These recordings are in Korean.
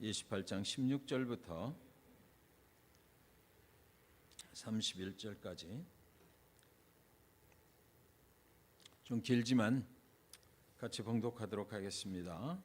28장 16절부터 31절까지 좀 길지만 같이 봉독하도록 하겠습니다.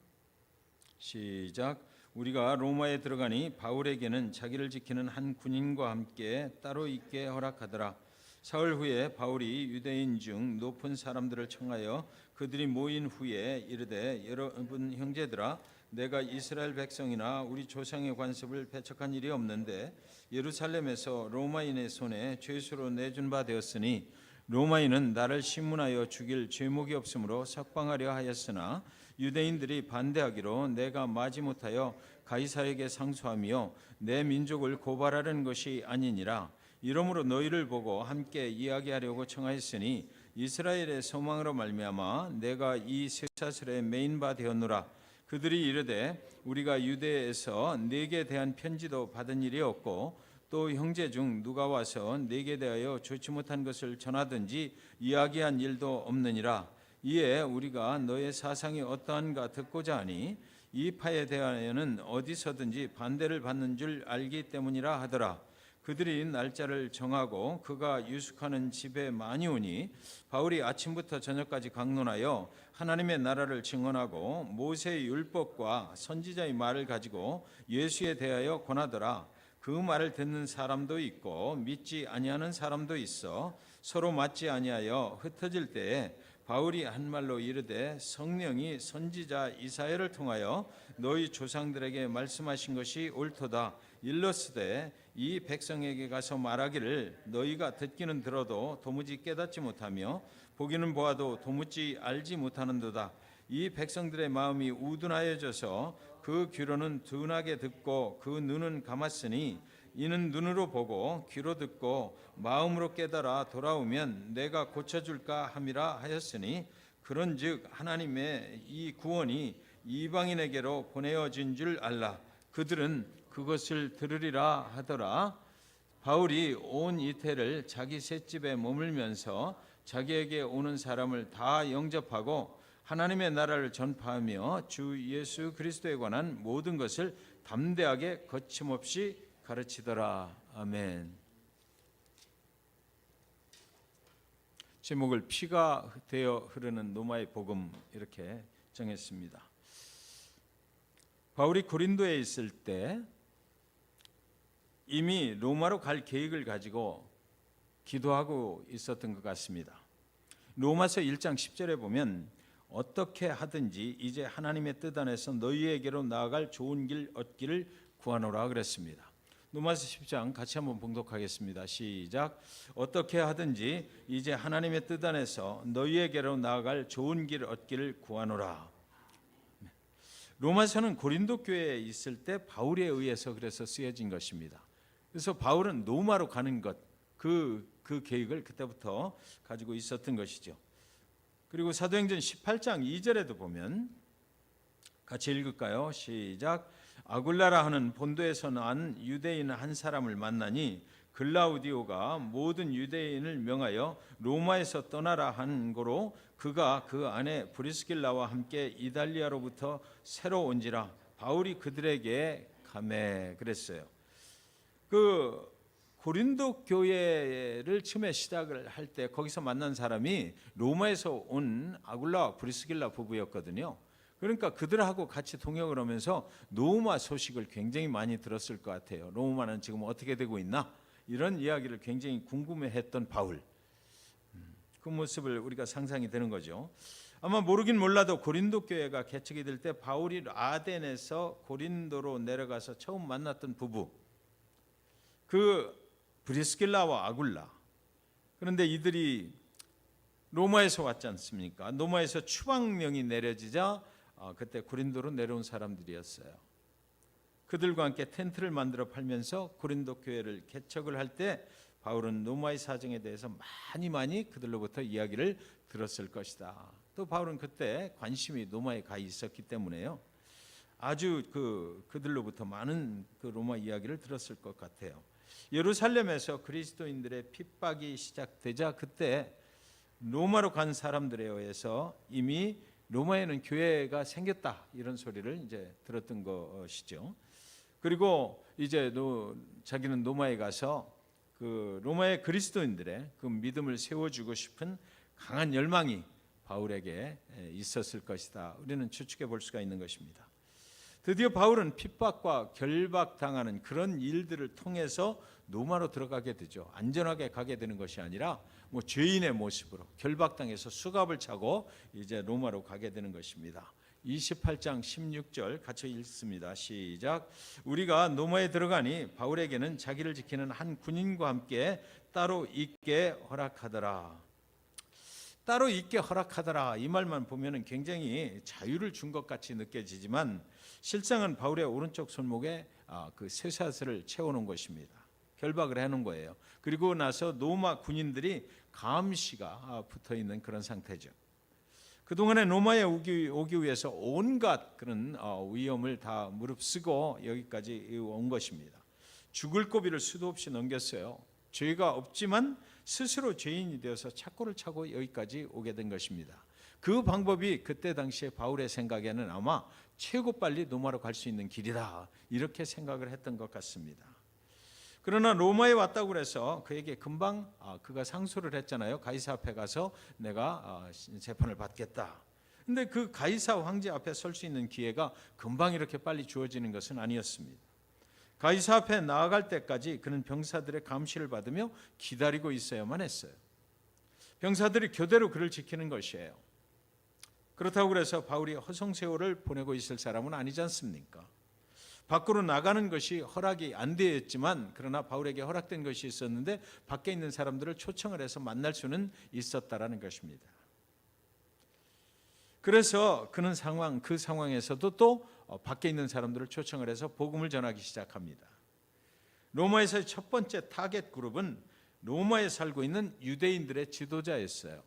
시작. 우리가 로마에 들어가니 바울에게는 자기를 지키는 한 군인과 함께 따로 있게 허락하더라. 사흘 후에 바울이 유대인 중 높은 사람들을 청하여 그들이 모인 후에 이르되, 여러분 형제들아, 내가 이스라엘 백성이나 우리 조상의 관습을 배척한 일이 없는데 예루살렘에서 로마인의 손에 죄수로 내준 바 되었으니 로마인은 나를 신문하여 죽일 죄목이 없으므로 석방하려 하였으나 유대인들이 반대하기로 내가 마지못하여 가이사에게 상소하며 내 민족을 고발하려는 것이 아니니라. 이러므로 너희를 보고 함께 이야기하려고 청하였으니 이스라엘의 소망으로 말미암아 내가 이 쇠사슬에 매인 바 되었노라. 그들이 이르되, 우리가 유대에서 네게 대한 편지도 받은 일이 없고 또 형제 중 누가 와서 네게 대하여 좋지 못한 것을 전하든지 이야기한 일도 없느니라. 이에 우리가 너의 사상이 어떠한가 듣고자 하니 이 파에 대하여는 어디서든지 반대를 받는 줄 알기 때문이라 하더라. 그들이 날짜를 정하고 그가 유숙하는 집에 많이 오니 바울이 아침부터 저녁까지 강론하여 하나님의 나라를 증언하고 모세의 율법과 선지자의 말을 가지고 예수에 대하여 권하더라. 그 말을 듣는 사람도 있고 믿지 아니하는 사람도 있어 서로 맞지 아니하여 흩어질 때에 바울이 한 말로 이르되, 성령이 선지자 이사야를 통하여 너희 조상들에게 말씀하신 것이 옳도다. 일러스되 이 백성에게 가서 말하기를, 너희가 듣기는 들어도 도무지 깨닫지 못하며 보기는 보아도 도무지 알지 못하는도다. 이 백성들의 마음이 우둔하여져서 그 귀로는 둔하게 듣고 그 눈은 감았으니 이는 눈으로 보고 귀로 듣고 마음으로 깨달아 돌아오면 내가 고쳐줄까 함이라 하였으니, 그런즉 하나님의 이 구원이 이방인에게로 보내어진 줄 알라. 그들은 그것을 들으리라 하더라. 바울이 온 이태를 자기 셋집에 머물면서 자기에게 오는 사람을 다 영접하고 하나님의 나라를 전파하며 주 예수 그리스도에 관한 모든 것을 담대하게 거침없이 가르치더라. 아멘. 제목을 피가 되어 흐르는 노마의 복음 이렇게 정했습니다. 바울이 고린도에 있을 때 이미 로마로 갈 계획을 가지고 기도하고 있었던 것 같습니다. 로마서 1장 10절에 보면 어떻게 하든지 이제 하나님의 뜻 안에서 너희에게로 나아갈 좋은 길 얻기를 구하노라 그랬습니다. 로마서 10장 같이 한번 봉독하겠습니다. 시작. 어떻게 하든지 이제 하나님의 뜻 안에서 너희에게로 나아갈 좋은 길 얻기를 구하노라. 로마서는 고린도 교회에 있을 때 바울에 의해서 그래서 쓰여진 것입니다. 그래서 바울은 로마로 가는 것, 그 계획을 그때부터 가지고 있었던 것이죠. 그리고 사도행전 18장 2절에도 보면 같이 읽을까요? 시작. 아굴라라 하는 본도에서 난 유대인 한 사람을 만나니 글라우디오가 모든 유대인을 명하여 로마에서 떠나라 한 거로 그가 그 안에 브리스길라와 함께 이달리아로부터 새로 온지라. 바울이 그들에게 가매 그랬어요. 그 고린도 교회를 처음에 시작을 할 때 거기서 만난 사람이 로마에서 온 아굴라와 브리스길라 부부였거든요. 그러니까 그들하고 같이 동역을 하면서 로마 소식을 굉장히 많이 들었을 것 같아요. 로마는 지금 어떻게 되고 있나? 이런 이야기를 굉장히 궁금해했던 바울. 그 모습을 우리가 상상이 되는 거죠. 아마 모르긴 몰라도 고린도 교회가 개척이 될 때 바울이 아덴에서 고린도로 내려가서 처음 만났던 부부, 그 브리스길라와 아굴라. 그런데 이들이 로마에서 왔지 않습니까? 로마에서 추방령이 내려지자 그때 고린도로 내려온 사람들이었어요. 그들과 함께 텐트를 만들어 팔면서 고린도 교회를 개척을 할 때 바울은 로마의 사정에 대해서 많이 그들로부터 이야기를 들었을 것이다. 또 바울은 그때 관심이 로마에 가 있었기 때문에요. 아주 그들로부터 많은 그 로마 이야기를 들었을 것 같아요. 예루살렘에서 그리스도인들의 핍박이 시작되자 그때 로마로 간 사람들에 의해서 이미 로마에는 교회가 생겼다 이런 소리를 이제 들었던 것이죠. 그리고 이제 자기는 로마에 가서 그 로마의 그리스도인들의 그 믿음을 세워주고 싶은 강한 열망이 바울에게 있었을 것이다. 우리는 추측해 볼 수가 있는 것입니다. 드디어 바울은 핍박과 결박당하는 그런 일들을 통해서 로마로 들어가게 되죠. 안전하게 가게 되는 것이 아니라 뭐 죄인의 모습으로 결박당해서 수갑을 차고 이제 로마로 가게 되는 것입니다. 28장 16절 같이 읽습니다. 시작. 우리가 로마에 들어가니 바울에게는 자기를 지키는 한 군인과 함께 따로 있게 허락하더라. 따로 있게 허락하더라. 이 말만 보면은 굉장히 자유를 준 것 같이 느껴지지만 실상은 바울의 오른쪽 손목에 그 쇠사슬을 채워놓은 것입니다. 결박을 해놓은 거예요. 그리고 나서 로마 군인들이 감시가 붙어 있는 그런 상태죠. 그동안에 로마에 오기 위해서 온갖 그런 위험을 다 무릅쓰고 여기까지 온 것입니다. 죽을 고비를 수도 없이 넘겼어요. 죄가 없지만 스스로 죄인이 되어서 착고를 차고 여기까지 오게 된 것입니다. 그 방법이 그때 당시에 바울의 생각에는 아마 최고 빨리 로마로 갈 수 있는 길이다 이렇게 생각을 했던 것 같습니다. 그러나 로마에 왔다고 해서 그에게 금방 그가 상소를 했잖아요. 가이사 앞에 가서 내가 재판을 받겠다. 근데 그 가이사 황제 앞에 설 수 있는 기회가 금방 이렇게 빨리 주어지는 것은 아니었습니다. 가이사 앞에 나아갈 때까지 그는 병사들의 감시를 받으며 기다리고 있어야만 했어요. 병사들이 교대로 그를 지키는 것이에요. 그렇다고 해서 바울이 허송세월을 보내고 있을 사람은 아니지 않습니까? 밖으로 나가는 것이 허락이 안 되었지만 그러나 바울에게 허락된 것이 있었는데 밖에 있는 사람들을 초청을 해서 만날 수는 있었다라는 것입니다. 그래서 그는 그 상황에서도 또 밖에 있는 사람들을 초청을 해서 복음을 전하기 시작합니다. 로마에서의 첫 번째 타겟 그룹은 로마에 살고 있는 유대인들의 지도자였어요.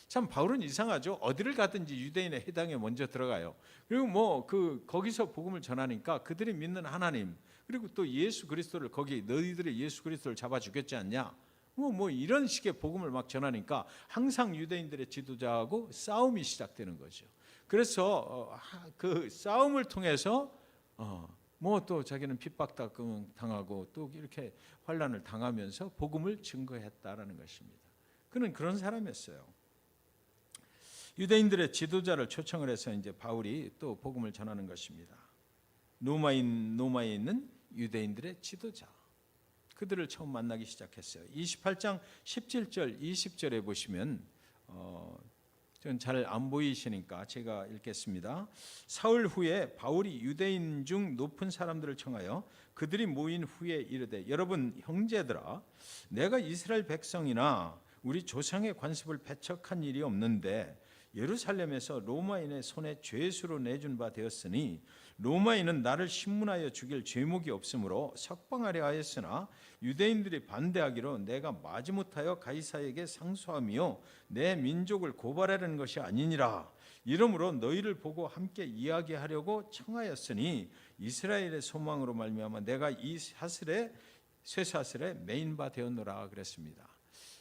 참 바울은 이상하죠. 어디를 가든지 유대인의 회당에 먼저 들어가요. 그리고 거기서 복음을 전하니까 그들이 믿는 하나님 그리고 또 예수 그리스도를 거기 너희들이 예수 그리스도를 잡아 죽였지 않냐? 이런 식의 복음을 막 전하니까 항상 유대인들의 지도자하고 싸움이 시작되는 거죠. 그래서 그 싸움을 통해서 또 자기는 핍박당하고 또 이렇게 환난을 당하면서 복음을 증거했다라는 것입니다. 그는 그런 사람이었어요. 유대인들의 지도자를 초청을 해서 이제 바울이 또 복음을 전하는 것입니다. 로마에 있는 유대인들의 지도자. 그들을 처음 만나기 시작했어요. 28장 17절 20절에 보시면 전 잘 안 보이시니까 제가 읽겠습니다. 사흘 후에 바울이 유대인 중 높은 사람들을 청하여 그들이 모인 후에 이르되 여러분 형제들아 내가 이스라엘 백성이나 우리 조상의 관습을 배척한 일이 없는데 예루살렘에서 로마인의 손에 죄수로 내준 바 되었으니 로마인은 나를 신문하여 죽일 죄목이 없으므로 석방하려 하였으나 유대인들이 반대하기로 내가 마지못하여 가이사에게 상소하며 내 민족을 고발하려는 것이 아니니라. 이러므로 너희를 보고 함께 이야기하려고 청하였으니 이스라엘의 소망으로 말미암아 내가 이 쇠사슬에 매인 바 되었노라 그랬습니다.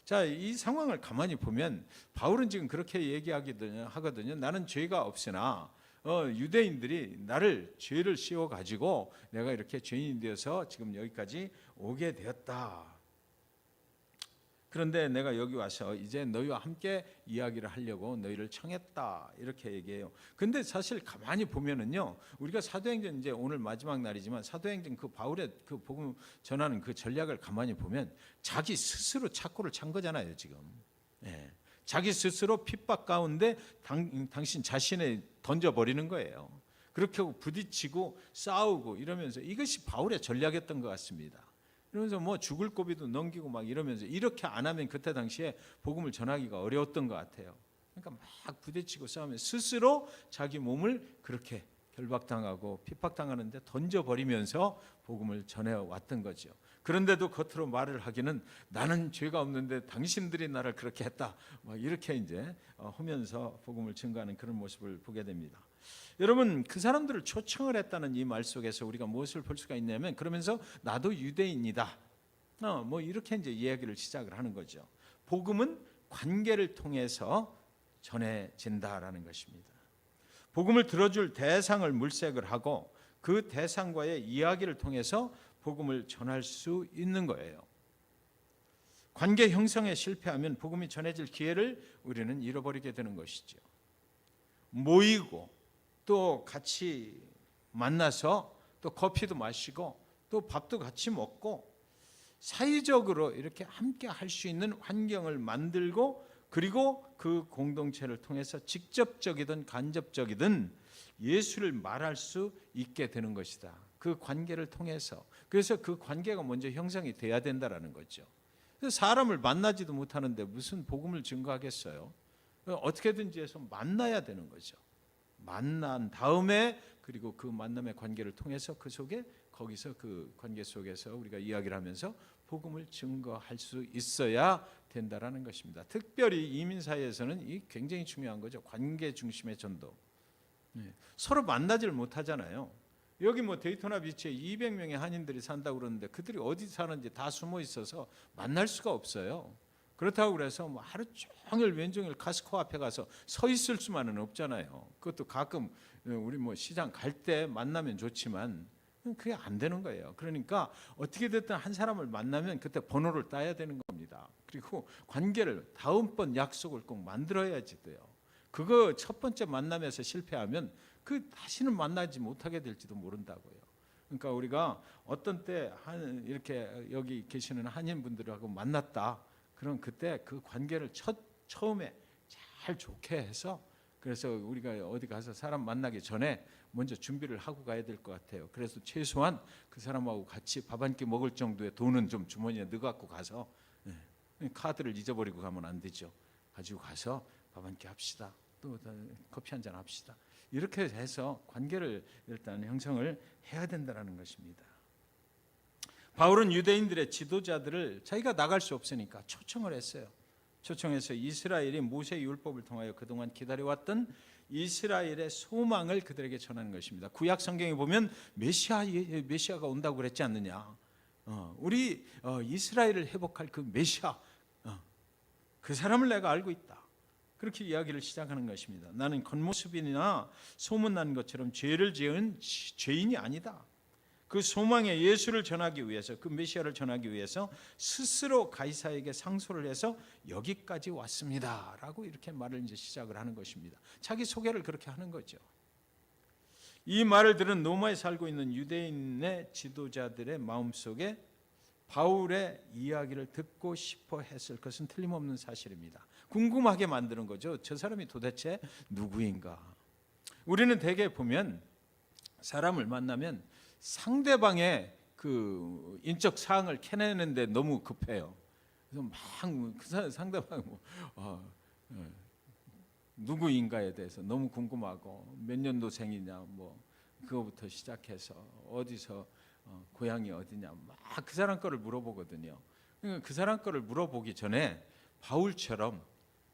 자, 이 상황을 가만히 보면 바울은 지금 그렇게 얘기하거든요. 나는 죄가 없으나 유대인들이 나를 죄를 씌워가지고 내가 이렇게 죄인이 되어서 지금 여기까지 오게 되었다. 그런데 내가 여기 와서 이제 너희와 함께 이야기를 하려고 너희를 청했다 이렇게 얘기해요. 근데 사실 가만히 보면은요, 우리가 사도행전 이제 오늘 마지막 날이지만 사도행전 그 바울의 그 복음 전하는 그 전략을 가만히 보면 자기 스스로 착고를 찬 거잖아요 지금. 예. 자기 스스로 핍박 가운데 당신 자신을 던져버리는 거예요. 그렇게 하고 부딪히고 싸우고 이러면서 이것이 바울의 전략이었던 것 같습니다. 이러면서 죽을 고비도 넘기고 막 이러면서 이렇게 안 하면 그때 당시에 복음을 전하기가 어려웠던 것 같아요. 그러니까 막 부딪히고 싸우면 스스로 자기 몸을 그렇게 결박당하고 핍박당하는데 던져버리면서 복음을 전해왔던 거죠. 그런데도 겉으로 말을 하기는 나는 죄가 없는데 당신들이 나를 그렇게 했다. 막 이렇게 이제 하면서 복음을 증거하는 그런 모습을 보게 됩니다. 여러분 그 사람들을 초청을 했다는 이 말 속에서 우리가 무엇을 볼 수가 있냐면 그러면서 나도 유대인이다. 이렇게 이제 이야기를 시작을 하는 거죠. 복음은 관계를 통해서 전해진다라는 것입니다. 복음을 들어줄 대상을 물색을 하고 그 대상과의 이야기를 통해서 복음을 전할 수 있는 거예요. 관계 형성에 실패하면 복음이 전해질 기회를 우리는 잃어버리게 되는 것이죠. 모이고 또 같이 만나서 또 커피도 마시고 또 밥도 같이 먹고 사회적으로 이렇게 함께 할 수 있는 환경을 만들고, 그리고 그 공동체를 통해서 직접적이든 간접적이든 예수를 말할 수 있게 되는 것이다. 그 관계를 통해서. 그래서 그 관계가 먼저 형성이 돼야 된다라는 거죠. 사람을 만나지도 못하는데 무슨 복음을 증거하겠어요? 어떻게든지 해서 만나야 되는 거죠. 만난 다음에 그리고 그 만남의 관계를 통해서 그 속에, 거기서 그 관계 속에서 우리가 이야기를 하면서 복음을 증거할 수 있어야 된다라는 것입니다. 특별히 이민 사회에서는 이 굉장히 중요한 거죠. 관계 중심의 전도. 서로 만나지를 못하잖아요. 여기 뭐 데이토나 비치에 200명의 한인들이 산다고 그러는데 그들이 어디 사는지 다 숨어 있어서 만날 수가 없어요. 그렇다고 그래서 뭐 하루 종일 왼종일 카스코 앞에 가서 서 있을 수만은 없잖아요. 그것도 가끔 우리 뭐 시장 갈 때 만나면 좋지만 그게 안 되는 거예요. 그러니까 어떻게 됐든 한 사람을 만나면 그때 번호를 따야 되는 겁니다. 그리고 관계를 다음번 약속을 꼭 만들어야지 돼요. 그거 첫 번째 만남에서 실패하면 그 다시는 만나지 못하게 될지도 모른다고요. 그러니까 우리가 어떤 때 이렇게 여기 계시는 한인분들하고 만났다. 그럼 그때 그 관계를 처음에 잘 좋게 해서, 그래서 우리가 어디 가서 사람 만나기 전에 먼저 준비를 하고 가야 될 것 같아요. 그래서 최소한 그 사람하고 같이 밥 한 끼 먹을 정도의 돈은 좀 주머니에 넣어갖고 가서, 카드를 잊어버리고 가면 안 되죠. 가지고 가서 밥 한 끼 합시다. 또 커피 한잔 합시다. 이렇게 해서 관계를 일단 형성을 해야 된다는 것입니다. 바울은 유대인들의 지도자들을 자기가 나갈 수 없으니까 초청을 했어요. 초청해서 이스라엘이 모세의 율법을 통하여 그동안 기다려왔던 이스라엘의 소망을 그들에게 전하는 것입니다. 구약 성경에 보면 메시아가 온다고 그랬지 않느냐. 우리 이스라엘을 회복할 그 메시아, 그 사람을 내가 알고 있다. 그렇게 이야기를 시작하는 것입니다. 나는 겉모습이나 소문난 것처럼 죄를 지은 죄인이 아니다. 그 소망의 예수를 전하기 위해서, 그 메시아를 전하기 위해서 스스로 가이사에게 상소를 해서 여기까지 왔습니다 라고 이렇게 말을 이제 시작을 하는 것입니다. 자기 소개를 그렇게 하는 거죠. 이 말을 들은 로마에 살고 있는 유대인의 지도자들의 마음속에 바울의 이야기를 듣고 싶어 했을 것은 틀림없는 사실입니다. 궁금하게 만드는 거죠. 저 사람이 도대체 누구인가? 우리는 대개 보면 사람을 만나면 상대방의 그 인적 사항을 캐내는데 너무 급해요. 그래서 막 그 상대방 누구인가에 대해서 너무 궁금하고 몇 년도생이냐 뭐 그거부터 시작해서 어디서 고향이 어디냐 막 그 사람 거를 물어보거든요. 그러니까 그 사람 거를 물어보기 전에 바울처럼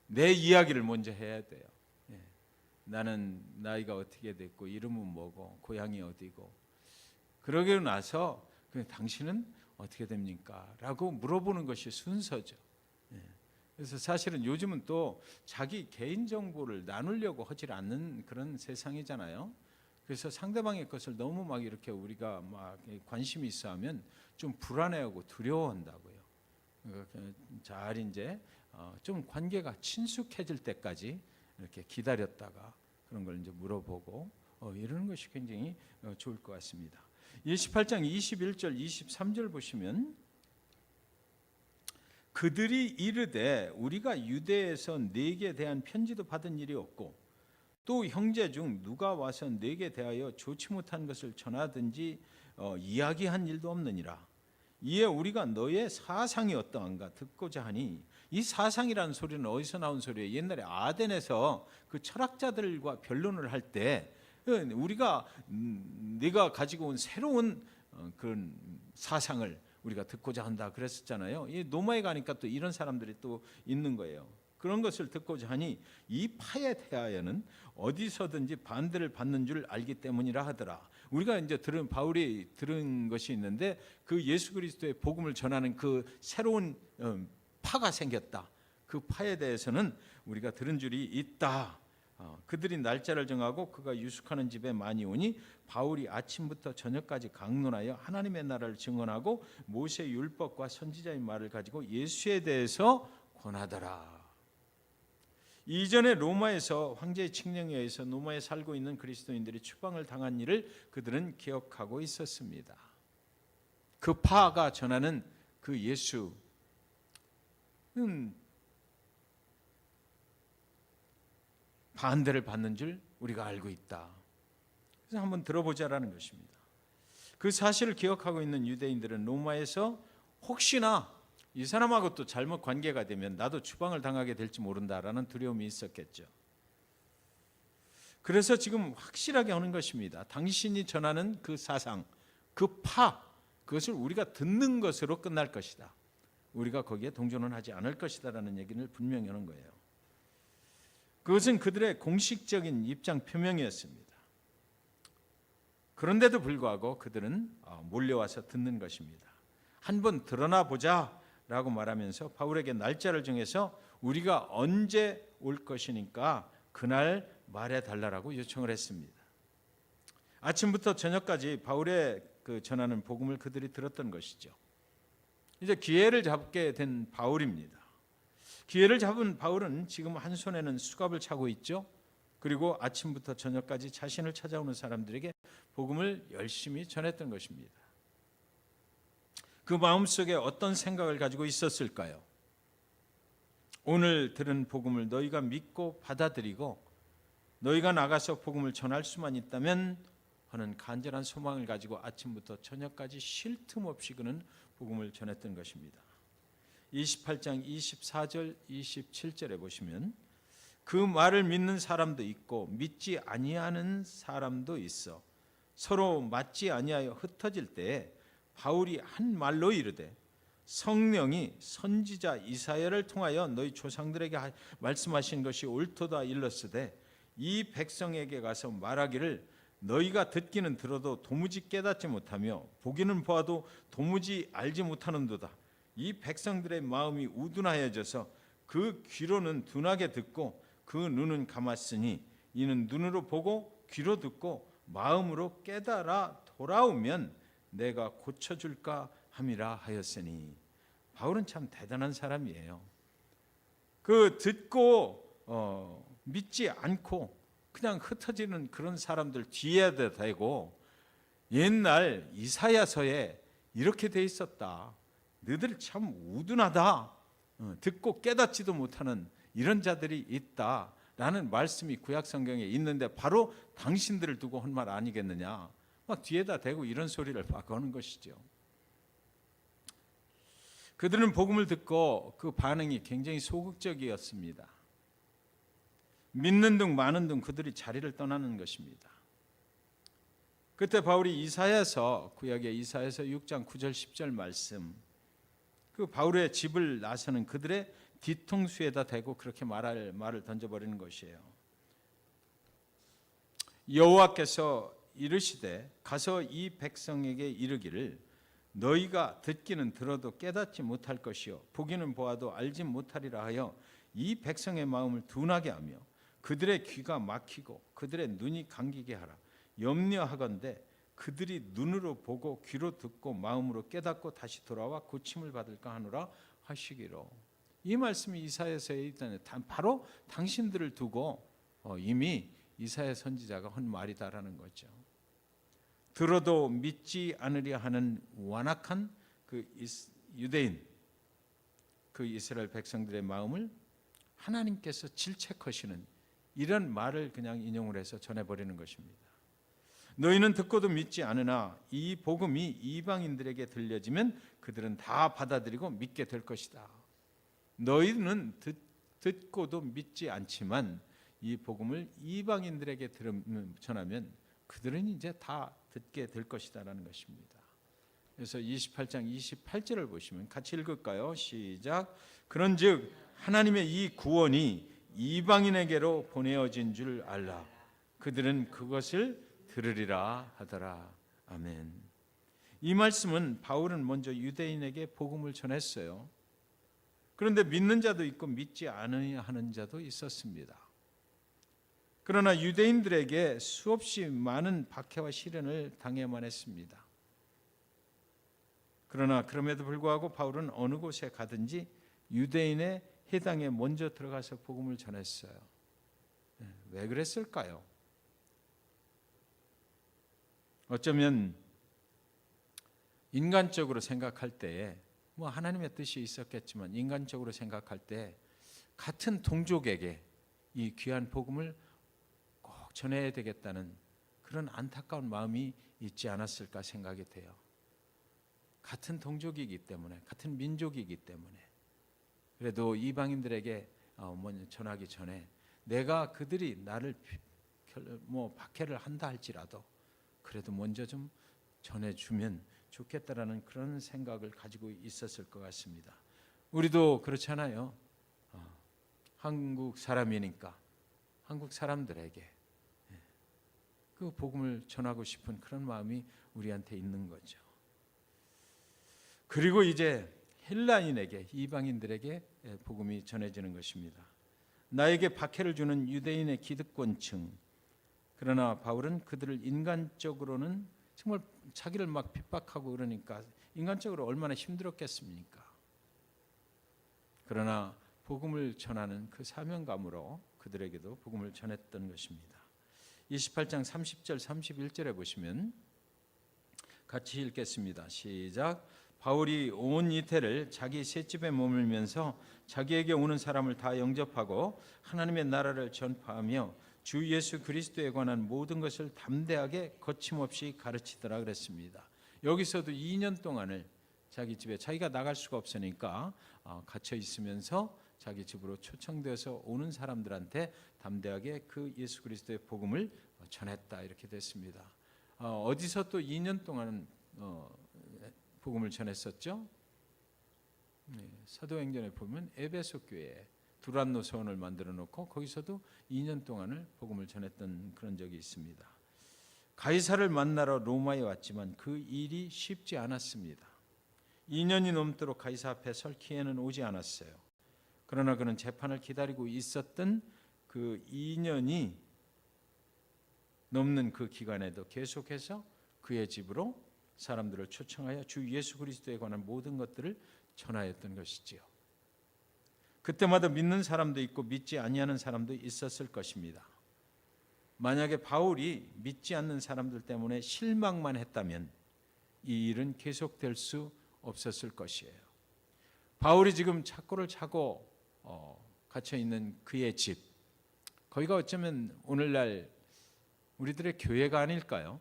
내 이야기를 먼저 해야 돼요. 나는 나이가 어떻게 됐고 이름은 뭐고 고향이 어디고, 그러고 나서 당신은 어떻게 됩니까? 라고 물어보는 것이 순서죠. 그래서 사실은 요즘은 또 자기 개인정보를 나누려고 하지 않는 그런 세상이잖아요. 그래서 상대방의 것을 너무 막 이렇게 우리가 막 관심이 있어 하면 좀 불안해하고 두려워한다고요. 잘 이제 좀 관계가 친숙해질 때까지 이렇게 기다렸다가 그런 걸 이제 물어보고 이러는 것이 굉장히 좋을 것 같습니다. 18장 21절 23절 보시면 그들이 이르되 우리가 유대에서 네게 대한 편지도 받은 일이 없고 또 형제 중 누가 와서 네게 대하여 좋지 못한 것을 전하든지 이야기한 일도 없느니라. 이에 우리가 너의 사상이 어떠한가 듣고자 하니, 이 사상이라는 소리는 어디서 나온 소리예요? 옛날에 아덴에서 그 철학자들과 변론을 할 때 우리가 네가 가지고 온 새로운 그런 사상을 우리가 듣고자 한다 그랬었잖아요. 이 로마에 가니까 또 이런 사람들이 또 있는 거예요. 그런 것을 듣고자 하니 이 파에 대하여는 어디서든지 반대를 받는 줄 알기 때문이라 하더라. 우리가 이제 바울이 들은 것이 있는데 그 예수 그리스도의 복음을 전하는 그 새로운 파가 생겼다. 그 파에 대해서는 우리가 들은 줄이 있다. 그들이 날짜를 정하고 그가 유숙하는 집에 많이 오니 바울이 아침부터 저녁까지 강론하여 하나님의 나라를 증언하고 모세의 율법과 선지자의 말을 가지고 예수에 대해서 권하더라. 이전에 로마에서 황제의 칙령에 의해서 로마에 살고 있는 그리스도인들이 추방을 당한 일을 그들은 기억하고 있었습니다. 그 파가 전하는 그 예수는 반대를 받는 줄 우리가 알고 있다. 그래서 한번 들어보자라는 것입니다. 그 사실을 기억하고 있는 유대인들은 로마에서 혹시나 이 사람하고 또 잘못 관계가 되면 나도 추방을 당하게 될지 모른다라는 두려움이 있었겠죠. 그래서 지금 확실하게 하는 것입니다. 당신이 전하는 그 사상, 그 파, 그것을 우리가 듣는 것으로 끝날 것이다. 우리가 거기에 동조는 하지 않을 것이다라는 얘기를 분명히 하는 거예요. 그것은 그들의 공식적인 입장 표명이었습니다. 그런데도 불구하고 그들은 몰려와서 듣는 것입니다. 한번 드러나 보자라고 말하면서 바울에게 날짜를 정해서 우리가 언제 올 것이니까 그날 말해달라고 요청을 했습니다. 아침부터 저녁까지 바울의 그 전하는 복음을 그들이 들었던 것이죠. 이제 기회를 잡게 된 바울입니다. 기회를 잡은 바울은 지금 한 손에는 수갑을 차고 있죠. 그리고 아침부터 저녁까지 자신을 찾아오는 사람들에게 복음을 열심히 전했던 것입니다. 그 마음속에 어떤 생각을 가지고 있었을까요? 오늘 들은 복음을 너희가 믿고 받아들이고 너희가 나가서 복음을 전할 수만 있다면 하는 간절한 소망을 가지고 아침부터 저녁까지 쉴 틈 없이 그는 복음을 전했던 것입니다. 28장 24절 27절에 보시면 그 말을 믿는 사람도 있고 믿지 아니하는 사람도 있어 서로 맞지 아니하여 흩어질 때에 바울이 한 말로 이르되 성령이 선지자 이사야를 통하여 너희 조상들에게 말씀하신 것이 옳도다 일렀으되 이 백성에게 가서 말하기를 너희가 듣기는 들어도 도무지 깨닫지 못하며 보기는 보아도 도무지 알지 못하는도다. 이 백성들의 마음이 우둔하여져서 그 귀로는 둔하게 듣고 그 눈은 감았으니 이는 눈으로 보고 귀로 듣고 마음으로 깨달아 돌아오면 내가 고쳐줄까 함이라 하였으니. 바울은 참 대단한 사람이에요. 그 듣고 믿지 않고 그냥 흩어지는 그런 사람들 뒤에다 대고 옛날 이사야서에 이렇게 돼 있었다. 너희들 참 우둔하다. 듣고 깨닫지도 못하는 이런 자들이 있다라는 말씀이 구약 성경에 있는데 바로 당신들을 두고 한 말 아니겠느냐. 막 뒤에다 대고 이런 소리를 막 하는 것이죠. 그들은 복음을 듣고 그 반응이 굉장히 소극적이었습니다. 믿는 둥 마는 둥 그들이 자리를 떠나는 것입니다. 그때 바울이 이사야서 구약의 이사야서 6장 9절 10절 말씀 그 바울의 집을 나서는 그들의 뒤통수에다 대고 그렇게 말을 던져버리는 것이에요. 여호와께서 이르시되 가서 이 백성에게 이르기를 너희가 듣기는 들어도 깨닫지 못할 것이요 보기는 보아도 알지 못하리라 하여 이 백성의 마음을 둔하게 하며 그들의 귀가 막히고 그들의 눈이 감기게 하라. 염려하건대 그들이 눈으로 보고 귀로 듣고 마음으로 깨닫고 다시 돌아와 고침을 받을까 하노라 하시기로. 이 말씀이 이사야서에 있다는 바로 당신들을 두고 이미 이사야 선지자가 한 말이다라는 거죠. 들어도 믿지 않으려 하는 완악한 그 유대인, 그 이스라엘 백성들의 마음을 하나님께서 질책하시는 이런 말을 그냥 인용을 해서 전해버리는 것입니다. 너희는 듣고도 믿지 않으나 이 복음이 이방인들에게 들려지면 그들은 다 받아들이고 믿게 될 것이다. 너희는 듣고도 믿지 않지만 이 복음을 이방인들에게 전하면 그들은 이제 다 듣게 될 것이다라는 것입니다. 그래서 28장 28절을 보시면 같이 읽을까요? 시작. 그런즉 하나님의 이 구원이 이방인에게로 보내어진 줄 알라. 그들은 그것을 들으리라 하더라. 아멘. 이 말씀은 바울은 먼저 유대인에게 복음을 전했어요. 그런데 믿는 자도 있고 믿지 않으냐 하는 자도 있었습니다. 그러나 유대인들에게 수없이 많은 박해와 시련을 당해야만 했습니다. 그러나 그럼에도 불구하고 바울은 어느 곳에 가든지 유대인의 회당에 먼저 들어가서 복음을 전했어요. 왜 그랬을까요? 어쩌면 인간적으로 생각할 때에 하나님의 뜻이 있었겠지만 인간적으로 생각할 때 같은 동족에게 이 귀한 복음을 꼭 전해야 되겠다는 그런 안타까운 마음이 있지 않았을까 생각이 돼요. 같은 동족이기 때문에, 같은 민족이기 때문에. 그래도 이방인들에게 전하기 전에 내가 그들이 나를 박해를 한다 할지라도 그래도 먼저 좀 전해주면 좋겠다라는 그런 생각을 가지고 있었을 것 같습니다. 우리도 그렇잖아요. 한국 사람이니까 한국 사람들에게 그 복음을 전하고 싶은 그런 마음이 우리한테 있는 거죠. 그리고 이제 헬라인에게, 이방인들에게 복음이 전해지는 것입니다. 나에게 박해를 주는 유대인의 기득권층. 그러나 바울은 그들을 인간적으로는 정말 자기를 막 핍박하고 그러니까 인간적으로 얼마나 힘들었겠습니까? 그러나 복음을 전하는 그 사명감으로 그들에게도 복음을 전했던 것입니다. 28장 30절 31절에 보시면 같이 읽겠습니다. 시작. 바울이 온 이태를 자기 셋집에 머물면서 자기에게 오는 사람을 다 영접하고 하나님의 나라를 전파하며 주 예수 그리스도에 관한 모든 것을 담대하게 거침없이 가르치더라 그랬습니다. 여기서도 2년 동안을 자기 집에, 자기가 나갈 수가 없으니까 갇혀 있으면서 자기 집으로 초청되어서 오는 사람들한테 담대하게 그 예수 그리스도의 복음을 전했다 이렇게 됐습니다. 어디서 또 2년 동안 복음을 전했었죠? 사도행전에 보면 에베소 교회에 두란노 서원을 만들어 놓고 거기서도 2년 동안을 복음을 전했던 그런 적이 있습니다. 가이사를 만나러 로마에 왔지만 그 일이 쉽지 않았습니다. 2년이 넘도록 가이사 앞에 설 기회는 오지 않았어요. 그러나 그는 재판을 기다리고 있었던 그 2년이 넘는 그 기간에도 계속해서 그의 집으로 사람들을 초청하여 주 예수 그리스도에 관한 모든 것들을 전하였던 것이지요. 그때마다 믿는 사람도 있고 믿지 아니하는 사람도 있었을 것입니다. 만약에 바울이 믿지 않는 사람들 때문에 실망만 했다면 이 일은 계속될 수 없었을 것이에요. 바울이 지금 착고를 차고 갇혀 있는 그의 집, 거기가 어쩌면 오늘날 우리들의 교회가 아닐까요?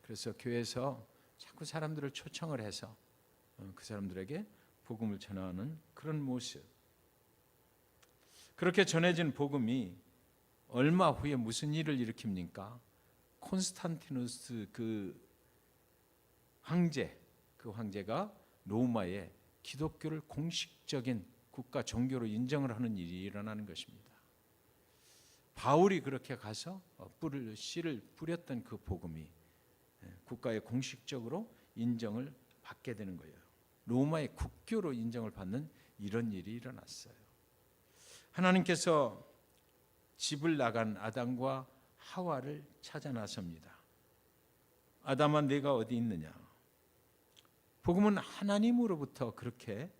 그래서 교회에서 자꾸 사람들을 초청을 해서 그 사람들에게 복음을 전하는 그런 모습. 그렇게 전해진 복음이 얼마 후에 무슨 일을 일으킵니까? 콘스탄티누스 그 황제가 로마에 기독교를 공식적인 국가 종교로 인정을 하는 일이 일어나는 것입니다. 바울이 그렇게 가서 씨를 뿌렸던 그 복음이 국가에 공식적으로 인정을 받게 되는 거예요. 로마의 국교로 인정을 받는 이런 일이 일어났어요. 하나님께서 집을 나간 아담과 하와를 찾아 나섭니다. 아담아 네가 어디 있느냐? 복음은 하나님으로부터 그렇게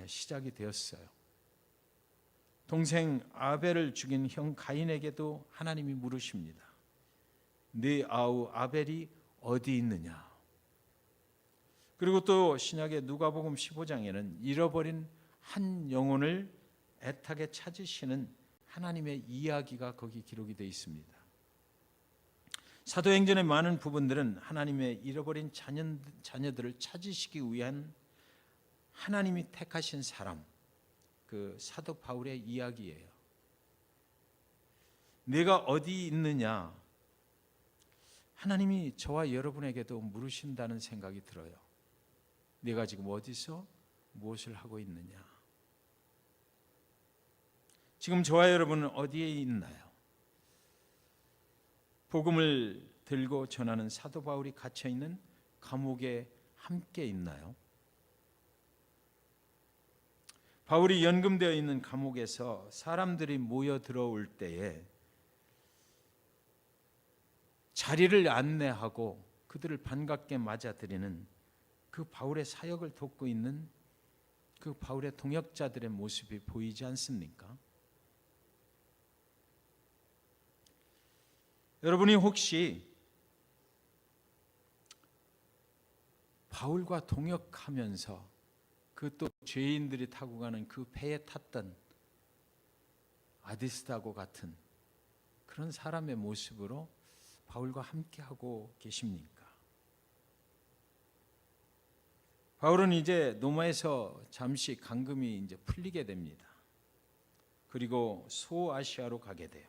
시작이 되었어요. 동생 아벨을 죽인 형 가인에게도 하나님이 물으십니다. 네 아우 아벨이 어디 있느냐? 그리고 또 신약의 누가복음 15장에는 잃어버린 한 영혼을 애타게 찾으시는 하나님의 이야기가 거기 기록이 되어 있습니다. 사도행전의 많은 부분들은 하나님의 잃어버린 자녀들을 찾으시기 위한 하나님이 택하신 사람, 그 사도 바울의 이야기예요. 내가 어디 있느냐? 하나님이 저와 여러분에게도 물으신다는 생각이 들어요. 내가 지금 어디서 무엇을 하고 있느냐? 지금 저와 여러분은 어디에 있나요? 복음을 들고 전하는 사도 바울이 갇혀 있는 감옥에 함께 있나요? 바울이 연금되어 있는 감옥에서 사람들이 모여 들어올 때에 다리를 안내하고 그들을 반갑게 맞아들이는 그 바울의 사역을 돕고 있는 그 바울의 동역자들의 모습이 보이지 않습니까? 여러분이 혹시 바울과 동역하면서 그 또 죄인들이 타고 가는 그 배에 탔던 아디스다고 같은 그런 사람의 모습으로 바울과 함께하고 계십니까? 바울은 이제 노마에서 잠시 감금이 이제 풀리게 됩니다. 그리고 소아시아로 가게 돼요.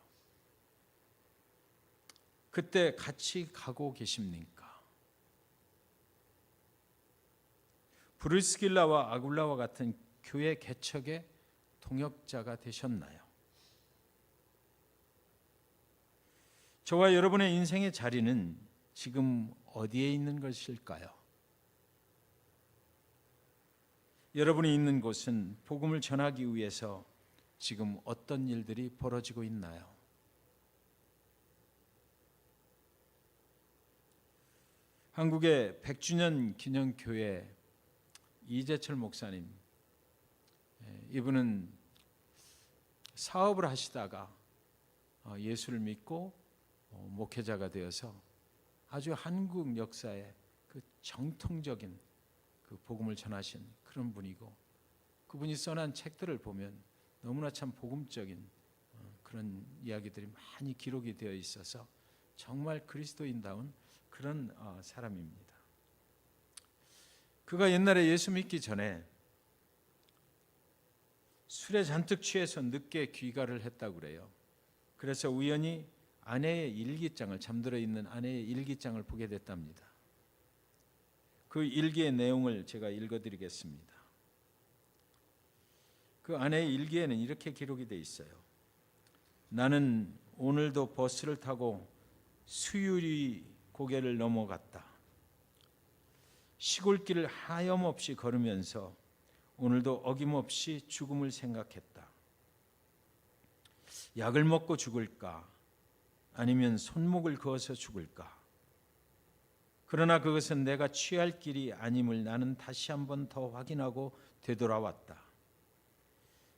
그때 같이 가고 계십니까? 브리스길라와 아굴라와 같은 교회 개척의 동역자가 되셨나요? 저와 여러분의 인생의 자리는 지금 어디에 있는 것일까요? 여러분이 있는 곳은 복음을 전하기 위해서 지금 어떤 일들이 벌어지고 있나요? 한국의 100주년 기념교회 이재철 목사님, 이분은 사업을 하시다가 예수를 믿고 목회자가 되어서 아주 한국 역사의 그 정통적인 그 복음을 전하신 그런 분이고, 그분이 써난 책들을 보면 너무나 참 복음적인 그런 이야기들이 많이 기록이 되어 있어서 정말 그리스도인다운 그런 사람입니다. 그가 옛날에 예수 믿기 전에 술에 잔뜩 취해서 늦게 귀가를 했다고 그래요. 그래서 우연히 아내의 일기장을, 잠들어 있는 아내의 일기장을 보게 됐답니다. 그 일기의 내용을 제가 읽어드리겠습니다. 그 아내의 일기에는 이렇게 기록이 되어 있어요. 나는 오늘도 버스를 타고 수유리 고개를 넘어갔다. 시골길을 하염없이 걸으면서 오늘도 어김없이 죽음을 생각했다. 약을 먹고 죽을까? 아니면 손목을 그어서 죽을까? 그러나 그것은 내가 취할 길이 아님을 나는 다시 한번 더 확인하고 되돌아왔다.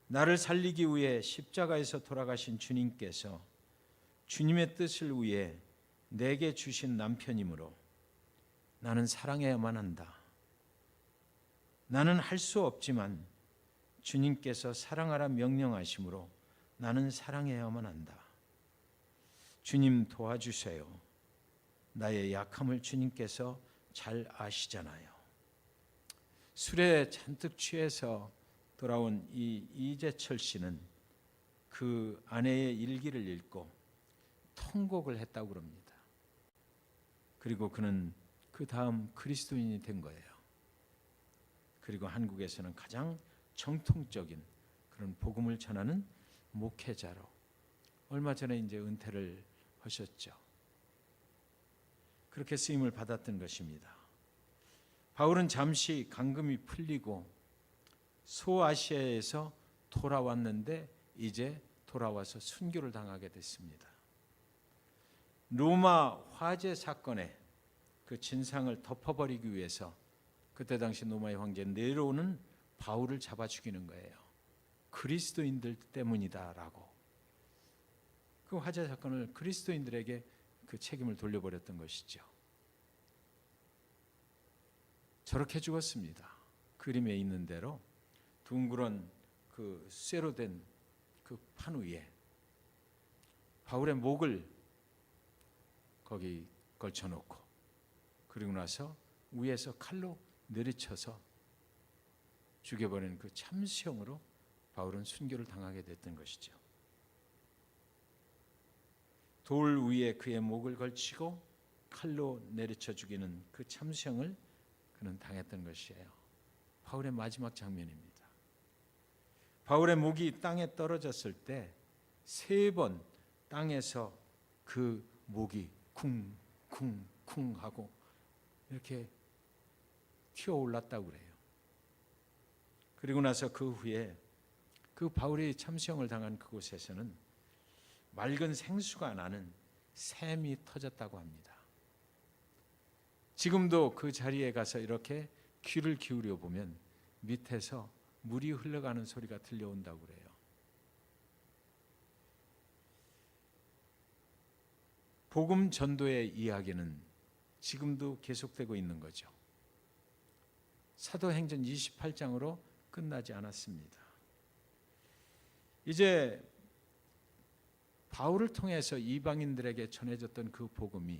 나를 살리기 위해 십자가에서 돌아가신 주님께서 주님의 뜻을 위해 내게 주신 남편이므로 나는 사랑해야만 한다. 나는 할 수 없지만 주님께서 사랑하라 명령하심으로 나는 사랑해야만 한다. 주님 도와주세요. 나의 약함을 주님께서 잘 아시잖아요. 술에 잔뜩 취해서 돌아온 이 이재철 씨는 그 아내의 일기를 읽고 통곡을 했다고 그럽니다. 그리고 그는 그 다음 그리스도인이 된 거예요. 그리고 한국에서는 가장 정통적인 그런 복음을 전하는 목회자로 얼마 전에 이제 은퇴를 하셨죠. 그렇게 쓰임을 받았던 것입니다. 바울은 잠시 감금이 풀리고 소아시아에서 돌아왔는데 이제 돌아와서 순교를 당하게 됐습니다. 로마 화재 사건의 그 진상을 덮어버리기 위해서 그때 당시 로마의 황제 네로는 바울을 잡아 죽이는 거예요. 그리스도인들 때문이다라고. 그 화재 사건을 그리스도인들에게 그 책임을 돌려버렸던 것이죠. 저렇게 죽었습니다. 그림에 있는 대로 둥그런 그 쇠로 된 그 판 위에 바울의 목을 거기 걸쳐놓고, 그리고 나서 위에서 칼로 내리쳐서 죽여버리는 그 참수형으로 바울은 순교를 당하게 됐던 것이죠. 돌 위에 그의 목을 걸치고 칼로 내리쳐 죽이는 그 참수형을 그는 당했던 것이에요. 바울의 마지막 장면입니다. 바울의 목이 땅에 떨어졌을 때 3번 땅에서 그 목이 쿵쿵쿵 하고 이렇게 튀어올랐다고 그래요. 그리고 나서 그 후에 그 바울이 참수형을 당한 그곳에서는 맑은 생수가 나는 샘이 터졌다고 합니다. 지금도 그 자리에 가서 이렇게 귀를 기울여 보면 밑에서 물이 흘러가는 소리가 들려온다고 그래요. 복음 전도의 이야기는 지금도 계속되고 있는 거죠. 사도행전 28장으로 끝나지 않았습니다. 이제 바울을 통해서 이방인들에게 전해졌던 그 복음이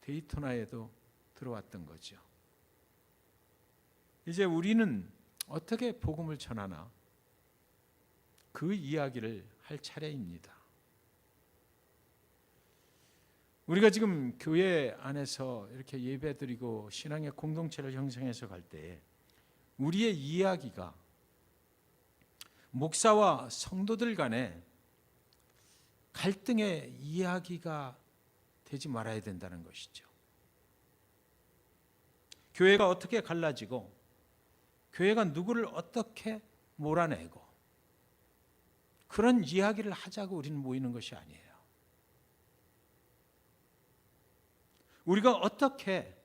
데이토나에도 들어왔던 거죠. 이제 우리는 어떻게 복음을 전하나 그 이야기를 할 차례입니다. 우리가 지금 교회 안에서 이렇게 예배드리고 신앙의 공동체를 형성해서 갈 때 우리의 이야기가 목사와 성도들 간에 갈등의 이야기가 되지 말아야 된다는 것이죠. 교회가 어떻게 갈라지고 교회가 누구를 어떻게 몰아내고 그런 이야기를 하자고 우리는 모이는 것이 아니에요. 우리가 어떻게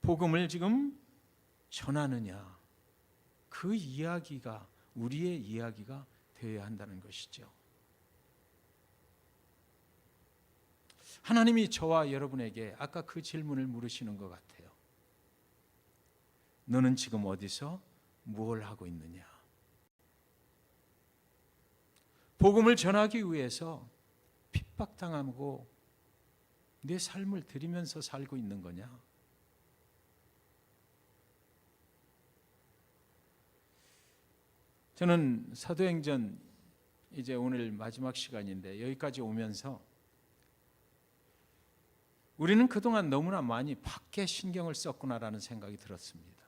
복음을 지금 전하느냐, 그 이야기가 우리의 이야기가 되어야 한다는 것이죠. 하나님이 저와 여러분에게 아까 그 질문을 물으시는 것 같아요. 너는 지금 어디서 무엇을 하고 있느냐? 복음을 전하기 위해서 핍박당하고 내 삶을 드리면서 살고 있는 거냐? 저는 사도행전 이제 오늘 마지막 시간인데 여기까지 오면서 우리는 그동안 너무나 많이 밖에 신경을 썼구나라는 생각이 들었습니다.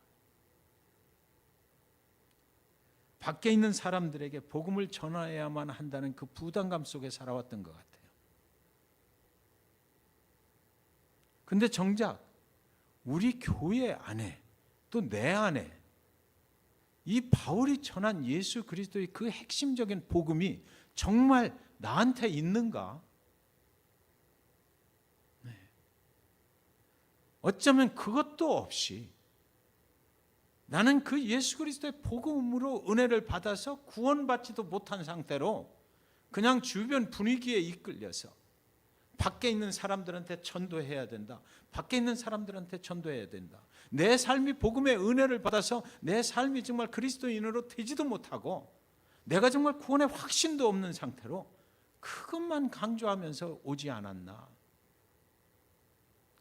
밖에 있는 사람들에게 복음을 전해야만 한다는 그 부담감 속에 살아왔던 것 같아요. 근데 정작 우리 교회 안에 또 내 안에 이 바울이 전한 예수 그리스도의 그 핵심적인 복음이 정말 나한테 있는가? 네. 어쩌면 그것도 없이 나는 그 예수 그리스도의 복음으로 은혜를 받아서 구원받지도 못한 상태로 그냥 주변 분위기에 이끌려서 밖에 있는 사람들한테 전도해야 된다. 밖에 있는 사람들한테 전도해야 된다. 내 삶이 복음의 은혜를 받아서 내 삶이 정말 그리스도인으로 되지도 못하고 내가 정말 구원의 확신도 없는 상태로 그것만 강조하면서 오지 않았나.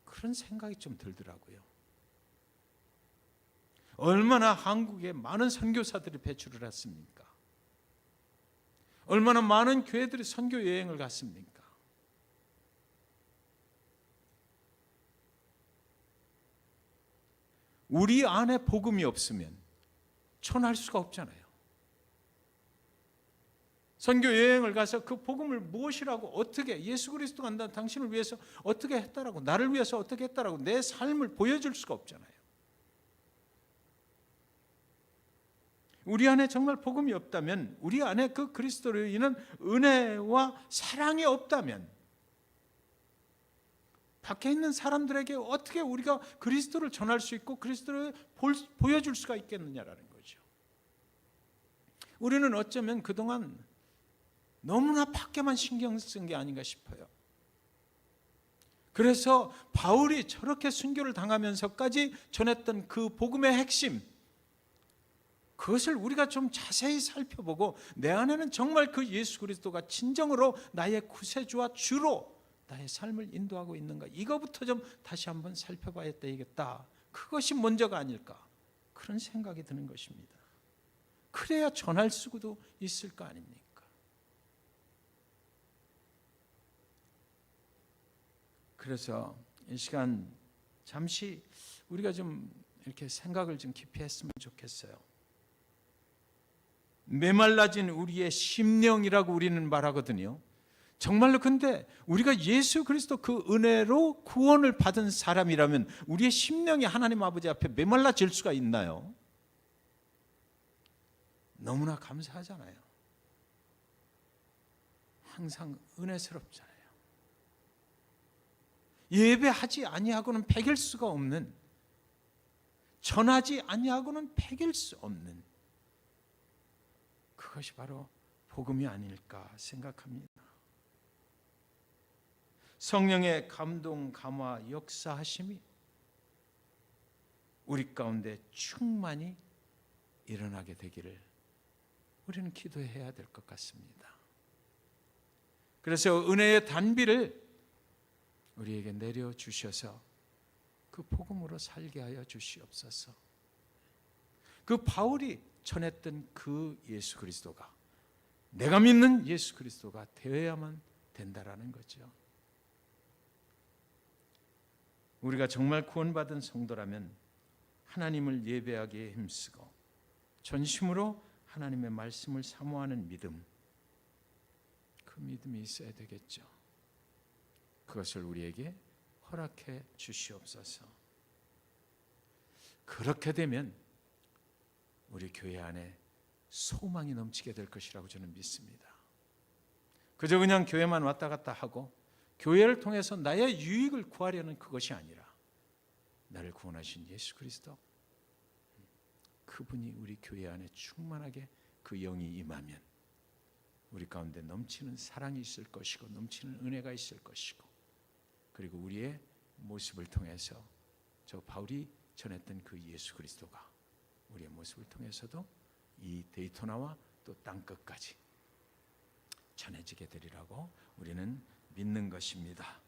그런 생각이 좀 들더라고요. 얼마나 한국에 많은 선교사들이 배출을 했습니까? 얼마나 많은 교회들이 선교 여행을 갔습니까? 우리 안에 복음이 없으면 전할 수가 없잖아요. 선교 여행을 가서 그 복음을 무엇이라고 어떻게 예수 그리스도가 당신을 위해서 어떻게 했다라고 나를 위해서 어떻게 했다라고 내 삶을 보여줄 수가 없잖아요. 우리 안에 정말 복음이 없다면 우리 안에 그 그리스도로 인한 은혜와 사랑이 없다면 밖에 있는 사람들에게 어떻게 우리가 그리스도를 전할 수 있고 그리스도를 보여줄 수가 있겠느냐라는 거죠. 우리는 어쩌면 그동안 너무나 밖에만 신경 쓴 게 아닌가 싶어요. 그래서 바울이 저렇게 순교를 당하면서까지 전했던 그 복음의 핵심, 그것을 우리가 좀 자세히 살펴보고 내 안에는 정말 그 예수 그리스도가 진정으로 나의 구세주와 주로 나의 삶을 인도하고 있는가, 이거부터 좀 다시 한번 살펴봐야 되겠다. 그것이 먼저가 아닐까, 그런 생각이 드는 것입니다. 그래야 전할 수도 있을 거 아닙니까? 그래서 이 시간 잠시 우리가 좀 이렇게 생각을 좀 깊이 했으면 좋겠어요. 메말라진 우리의 심령이라고 우리는 말하거든요. 정말로 근데 우리가 예수 그리스도 그 은혜로 구원을 받은 사람이라면 우리의 심령이 하나님 아버지 앞에 메말라질 수가 있나요? 너무나 감사하잖아요. 항상 은혜스럽잖아요. 예배하지 아니하고는 배길 수가 없는, 전하지 아니하고는 배길 수 없는, 그것이 바로 복음이 아닐까 생각합니다. 성령의 감동, 감화, 역사하심이 우리 가운데 충만히 일어나게 되기를 우리는 기도해야 될 것 같습니다. 그래서 은혜의 단비를 우리에게 내려주셔서 그 복음으로 살게 하여 주시옵소서. 그 바울이 전했던 그 예수 그리스도가, 내가 믿는 예수 그리스도가 되어야만 된다라는 거죠. 우리가 정말 구원받은 성도라면 하나님을 예배하기에 힘쓰고 전심으로 하나님의 말씀을 사모하는 믿음, 그 믿음이 있어야 되겠죠. 그것을 우리에게 허락해 주시옵소서. 그렇게 되면 우리 교회 안에 소망이 넘치게 될 것이라고 저는 믿습니다. 그저 그냥 교회만 왔다 갔다 하고 교회를 통해서 나의 유익을 구하려는 그것이 아니라 나를 구원하신 예수 그리스도, 그분이 우리 교회 안에 충만하게 그 영이 임하면 우리 가운데 넘치는 사랑이 있을 것이고 넘치는 은혜가 있을 것이고, 그리고 우리의 모습을 통해서 저 바울이 전했던 그 예수 그리스도가 우리의 모습을 통해서도 이 데이토나와 또 땅끝까지 전해지게 되리라고 우리는 믿는 것입니다.